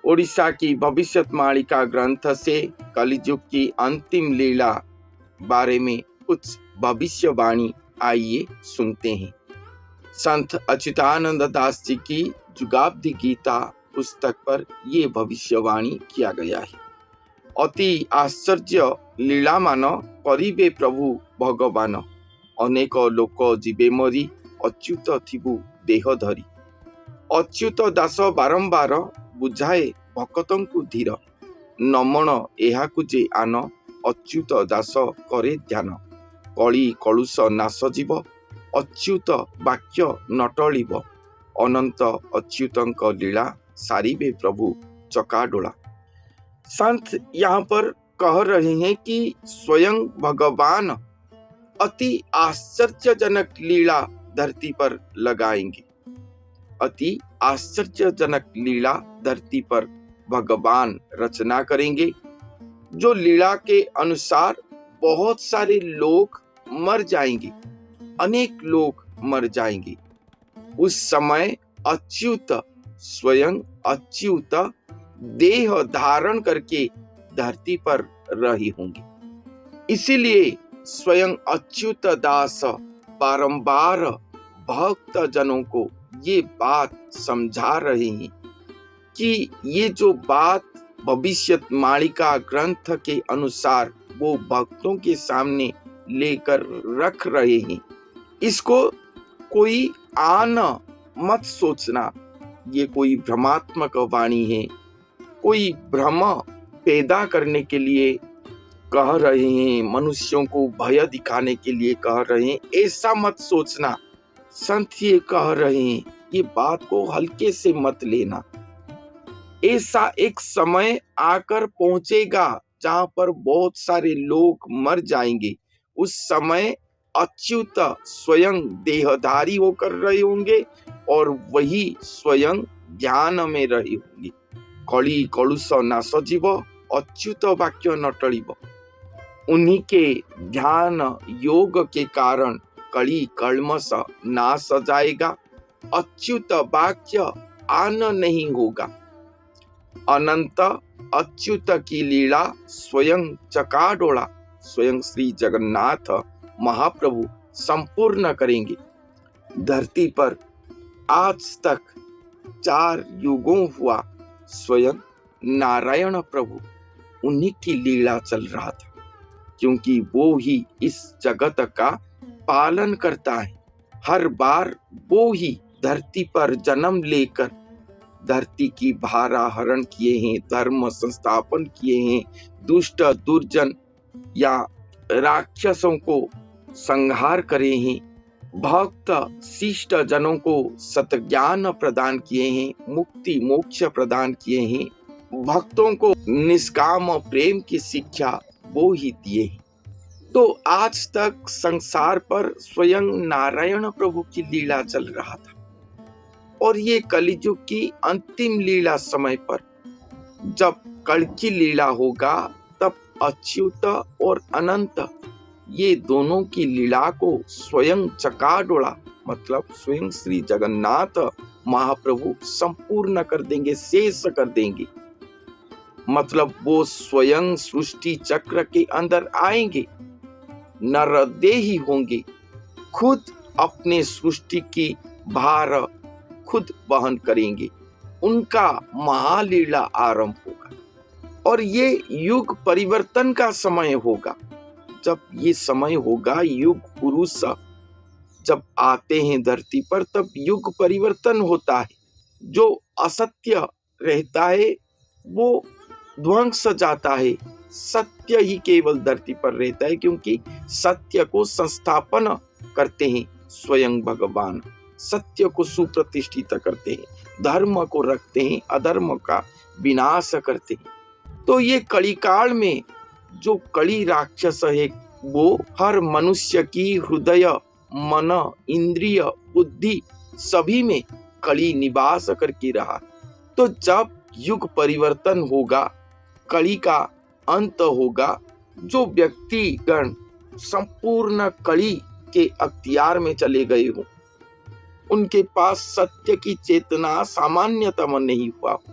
ओडिशा की भविष्यवाणिका ग्रंथ से कलियुग की अंतिम लीला बारे में कुछ भविष्यवाणी आइए सुनते हैं। संत अच्युतानंद दास जी की जुगाब्दी गीता पुस्तक पर ये भविष्यवाणी किया गया है। अति आश्चर्य लीला मान करिबे प्रभु भगवान, अनेक लोक जीवे मरी अच्युत थिबु देह धरी। अच्युत दास बारंबार बुझाए भक्तंकु धीर, नमन एहाकु जे आन अच्युत दास करे ध्यान। कली कलुष नाश जीव अच्युत वाक्य नटलिब, अनंत अच्युतंक लीला सारिबे प्रभु चकाडोला। संत यहाँ पर कह रहे हैं कि स्वयं भगवान अति आश्चर्यजनक लीला धरती पर लगाएंगे। अति आश्चर्यजनक लीला धरती पर भगवान रचना करेंगे, जो लीला के अनुसार बहुत सारे लोग मर जाएंगे, अनेक लोग मर जाएंगे। उस समय अच्युत स्वयं अच्युत देह धारण करके धरती पर रही होंगे। इसीलिए स्वयं अच्युत दास बारंबार भक्त जनों को ये बात समझा रहे हैं कि ये जो बात भविष्यवाणिका ग्रंथ के अनुसार वो भक्तों के सामने लेकर रख रहे हैं, इसको कोई आन मत सोचना, ये कोई भ्रमात्मक वाणी है, कोई भ्रम पैदा करने के लिए कह रहे हैं, मनुष्यों को भय दिखाने के लिए कह रहे हैं, ऐसा मत सोचना। संत ये कह रहे हैं, ये बात को हल्के से मत लेना। ऐसा एक समय आकर पहुंचेगा जहां पर बहुत सारे लोग मर जाएंगे। उस समय अच्युत स्वयं देहधारी होकर रहे होंगे और वही स्वयं ध्यान में रहे होंगे। कली कलुष नाश जीव अच्युत वाक्य नटलिब, उन्हीं के ध्यान योग के कारण कली कल्मष नाश जाएगा, अच्युत वाक्य आन नहीं होगा। अनंत अच्युत की लीला स्वयं चकाडोला स्वयं श्री जगन्नाथ महाप्रभु संपूर्ण करेंगे। धरती पर आज तक 4 युगों हुआ स्वयं नारायण प्रभु, उन्हीं की लीला चल रहा था, क्योंकि वो ही इस जगत का पालन करता है। हर बार वो ही धरती पर जन्म लेकर धरती की भारा हरण किए हैं, धर्म संस्थापन किए हैं, दुष्ट दुर्जन या राक्षसों को संहार करे हैं, भक्त शिष्ट जनों को सतज्ञान प्रदान किए हैं, मुक्ति मोक्ष प्रदान किए हैं, भक्तों को निष्काम प्रेम की शिक्षा वो ही दिए हैं। तो आज तक संसार पर स्वयं नारायण प्रभु की लीला चल रहा था, और ये कलियुग की अंतिम लीला समय पर जब कल की लीला होगा, तब अच्युत और अनंत ये दोनों की लीला को स्वयं चकाडोला मतलब स्वयं श्री जगन्नाथ महाप्रभु संपूर्ण कर देंगे, शेष कर देंगे। मतलब वो स्वयं सृष्टि चक्र के अंदर आएंगे, नरदेही होंगे, खुद अपने सृष्टि की भार खुद वहन करेंगे, उनका महालीला आरंभ होगा। और ये युग परिवर्तन का समय होगा। जब ये समय होगा, युग पुरुष जब आते हैं धरती पर, तब युग परिवर्तन होता है। जो असत्य रहता है वो ध्वंस जाता है, सत्य ही केवल धरती पर रहता है, क्योंकि सत्य को संस्थापन करते हैं स्वयं भगवान, सत्य को सुप्रतिष्ठित करते हैं, धर्म को रखते हैं, अधर्म का विनाश करते हैं। तो ये कलिकाल में जो कली राक्षस है, वो हर मनुष्य की हृदय मन इंद्रिय बुद्धि सभी में कली निवास करके रहा। तो जब युग परिवर्तन होगा, कली का अंत होगा, जो व्यक्तिगण संपूर्ण कली के अख्तियार में चले गए हों, उनके पास सत्य की चेतना सामान्यतम नहीं हुआ हो,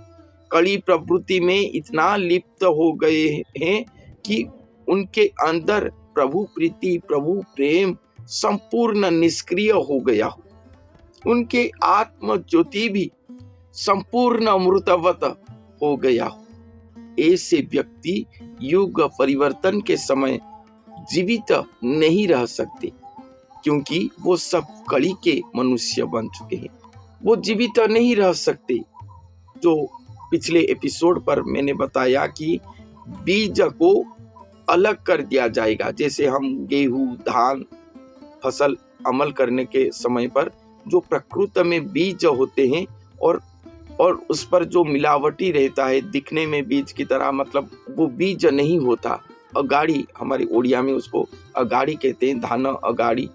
कड़ी प्रवृत्ति में इतना लिप्त हो गए हैं कि उनके अंदर प्रभु प्रीति, प्रभु प्रेम संपूर्ण निष्क्रिय हो गया हो। उनके आत्म ज्योति भी संपूर्ण मृतवत हो गया हो। ऐसे व्यक्ति युग परिवर्तन के समय जीवित नहीं रह सकते, क्योंकि वो सब कली के मनुष्य बन चुके हैं। वो जीवित नहीं रह सकते। जो पिछले एपिसोड पर मैंने बताया कि बीज को अलग कर दिया जाएगा। जैसे हम गेहूं, धान फसल अमल करने के समय पर जो प्रकृति में बीज होते हैं और उस पर जो मिलावटी रहता है, दिखने में बीज की तरह, मतलब वो बीज नहीं होता। अगाड़ी, हमारे ओडिया में उसको अगाड़ी कहते हैं, धान अगाड़ी,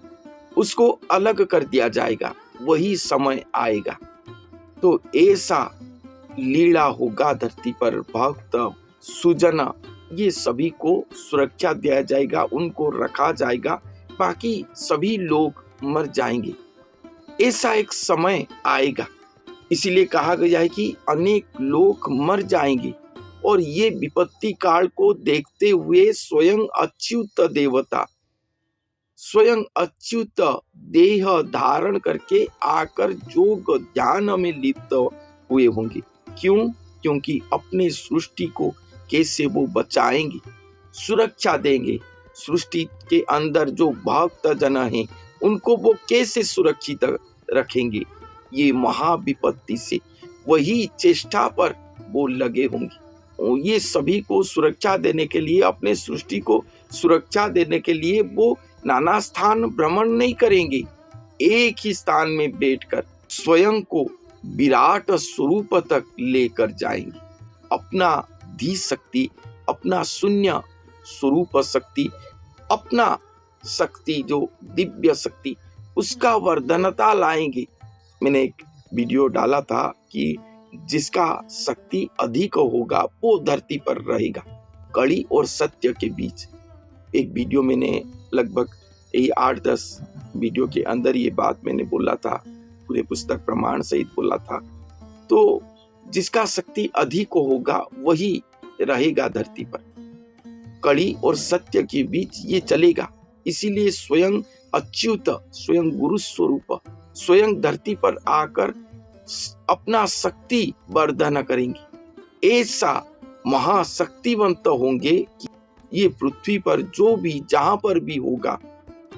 उसको अलग कर दिया जाएगा। वही समय आएगा। तो ऐसा लीला होगा धरती पर। भक्त, सुजन, ये सभी को सुरक्षा दिया जाएगा, उनको रखा जाएगा, बाकी सभी लोग मर जाएंगे। ऐसा एक समय आएगा। इसीलिए कहा गया है कि अनेक लोग मर जाएंगे। और ये विपत्ति काल को देखते हुए स्वयं अच्युत देवता, स्वयं अच्युत देह धारण करके आकर योग ध्यान में लिप्त हुए होंगे। क्यों? क्योंकि अपने सृष्टि को कैसे वो बचाएंगे, सुरक्षा देंगे। सृष्टि के अंदर जो भक्त जन हैं उनको वो कैसे सुरक्षित रखेंगे। ये महाविपत्ति से वही चेष्टा पर वो लगे होंगे। और ये सभी को सुरक्षा देने के लिए, अपने सृष्टि को सुरक्षा देने के लिए वो नाना स्थान भ्रमण नहीं करेंगे। एक ही स्थान में बैठकर स्वयं को विराट स्वरूप तक लेकर जाएंगे। अपना धी शक्ति, अपना शून्य स्वरूप शक्ति, अपना शक्ति जो दिव्य शक्ति, उसका वर्धनता लाएंगे। मैंने एक वीडियो डाला था कि जिसका शक्ति अधिक होगा वो धरती पर रहेगा। कड़ी और सत्य के बीच एक वीडियो मैंने लगभग 8-10 वीडियो के अंदर ये बात मैंने बोला था, पूरे पुस्तक प्रमाण सहित बोला था। तो जिसका शक्ति अधिक होगा वही रहेगा धरती पर। कड़ी और सत्य के बीच ये चलेगा। इसीलिए स्वयं अच्युत, स्वयं गुरु स्वरूप, स्वयं धरती पर आकर अपना शक्ति वर्धन करेंगे। ऐसा महाशक्तिवंत होंगे कि ये पृथ्वी पर जो भी, जहां पर भी होगा,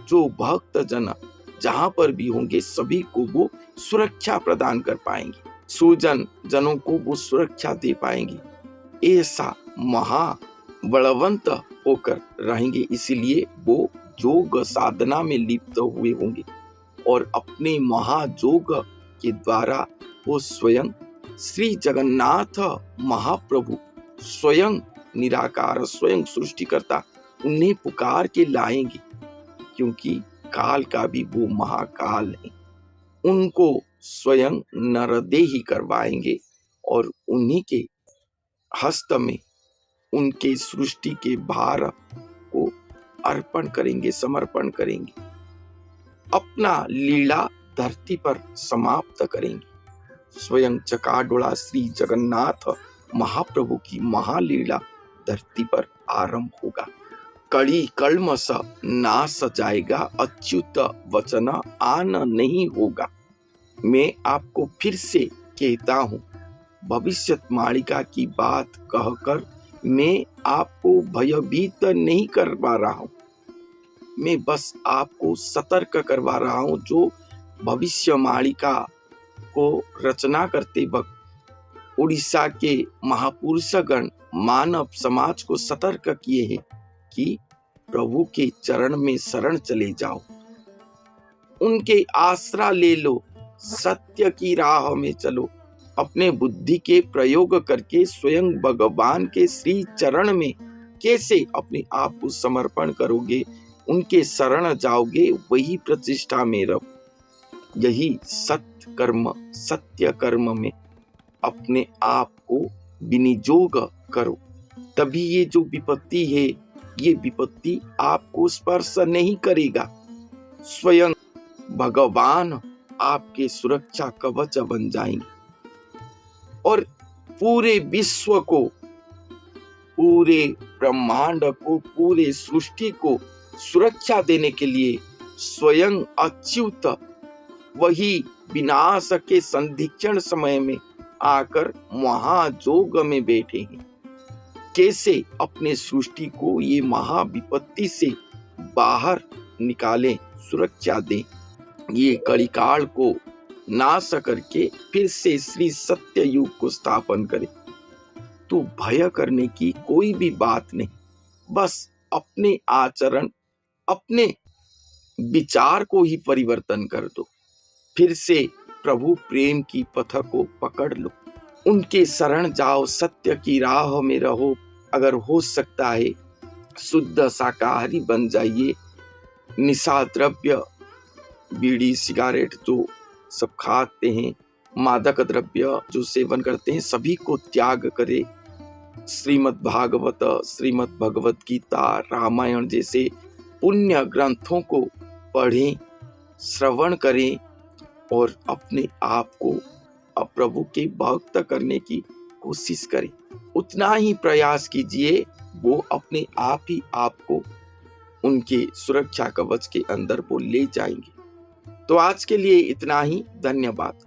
जो भक्त जन जहां पर भी होंगे, सभी को वो सुरक्षा प्रदान कर पाएंगे। सुजन जनों को वो सुरक्षा दे पाएंगे। ऐसा महाबलवंत होकर रहेंगे। इसीलिए वो योग साधना में लिप्त हुए होंगे और अपने महायोग के द्वारा वो स्वयं श्री जगन्नाथ महाप्रभु, स्वयं निराकार, स्वयं सृष्टिकर्ता, उन्हें पुकार के लाएंगे। क्योंकि काल का भी वो महाकाल है। उनको स्वयं नरदेही करवाएंगे और उन्हीं के हस्त में उनके सृष्टि के भार को अर्पण करेंगे, समर्पण करेंगे। अपना लीला धरती पर समाप्त करेंगे। स्वयं चकाडोला श्री जगन्नाथ महाप्रभु की महालीला धरती पर आरंभ होगा। कड़ी कलमश नाश जाएगा, अच्युत वचन आन नहीं होगा। मैं आपको फिर से कहता हूँ, भविष्यवाणी की बात कहकर मैं आपको भयभीत नहीं करवा रहा हूँ। मैं बस आपको सतर्क करवा रहा हूँ। जो भविष्यवाणी को रचना करते वक्त उड़ीसा के महापुरुषगण मानव समाज को सतर्क किए हैं कि प्रभु के चरण में शरण चले जाओ, उनके आसरा ले लो, सत्य की राह में चलो। अपने बुद्धि के प्रयोग करके स्वयं भगवान के श्री चरण में कैसे अपने आप को समर्पण करोगे, उनके शरण जाओगे, वही प्रतिष्ठा में रहो। यही सत्य कर्म, सत्य कर्म में अपने आप को विनियोग करो। तभी ये जो विपत्ति है, ये विपत्ति आपको स्पर्श नहीं करेगा। स्वयं भगवान आपके सुरक्षा कवच बन जाएंगे। और पूरे विश्व को, पूरे ब्रह्मांड को, पूरे सृष्टि को सुरक्षा देने के लिए स्वयं अच्युत वही विनाश के संधिक्षण समय में आकर महाजोग में बैठे हैं। कैसे अपने सृष्टि को ये महाविपत्ति से बाहर निकालें, सुरक्षा दें, ये कलिकाल को नाश करके फिर से श्री सत्य युग को स्थापन करें। तो भय करने की कोई भी बात नहीं, बस अपने आचरण, अपने विचार को ही परिवर्तन कर दो। फिर से प्रभु प्रेम की पथ को पकड़ लो, उनके शरण जाओ, सत्य की राह में रहो। अगर हो सकता है शुद्ध शाकाहारी बन जाइए, निशा द्रव्य, बीड़ी सिगारेट जो सब खाते हैं, मादक द्रव्य जो सेवन करते हैं, सभी को त्याग करें। श्रीमद् भागवत, श्रीमद् भगवत गीता, रामायण जैसे पुण्य ग्रंथों को पढ़ें, श्रवण करें और अपने आप को प्रभु के भक्त करने की कोशिश करें। उतना ही प्रयास कीजिए, वो अपने आप ही आपको उनके सुरक्षा कवच के अंदर वो ले जाएंगे। तो आज के लिए इतना ही। धन्यवाद।